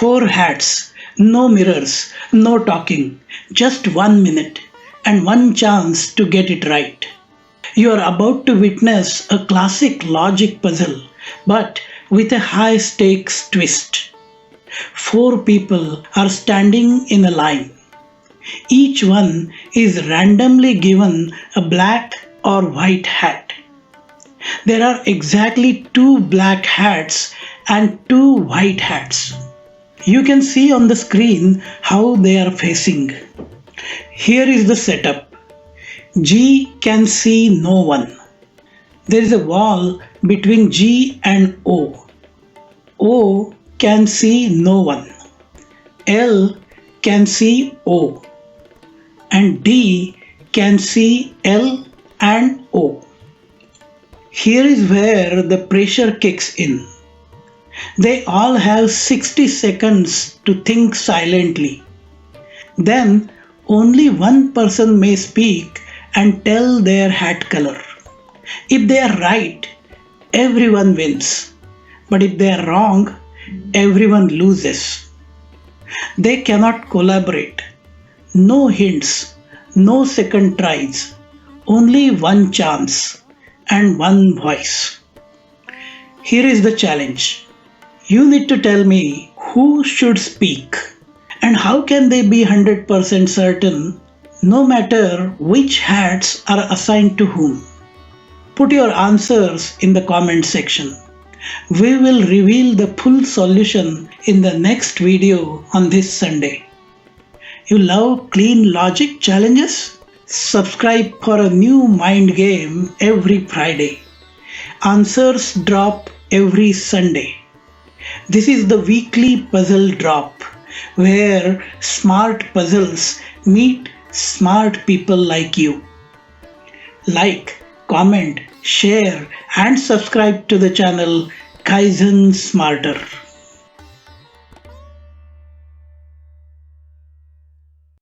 Four hats, no mirrors, no talking, just 1 minute and one chance to get it right. You are about to witness a classic logic puzzle, but with a high stakes twist. Four people are standing in a line. Each one is randomly given a black or white hat. There are exactly two black hats and two white hats. You can see on the screen how they are facing. Here is the setup. G can see no one. There is a wall between G and O. O can see no one. L can see O. And D can see L and O. Here is where the pressure kicks in. They all have 60 seconds to think silently. Then only one person may speak and tell their hat color. If they are right, everyone wins. But if they are wrong, everyone loses. They cannot collaborate. No hints, no second tries, only one chance and one voice. Here is the challenge. You need to tell me who should speak and how can they be 100% certain no matter which hats are assigned to whom. Put your answers in the comment section. We will reveal the full solution in the next video on this Sunday. You love clean logic challenges? Subscribe for a new mind game every Friday. Answers drop every Sunday. This is the weekly puzzle drop where smart puzzles meet smart people like you. Like, comment, share and subscribe to the channel Kaizen Smarter.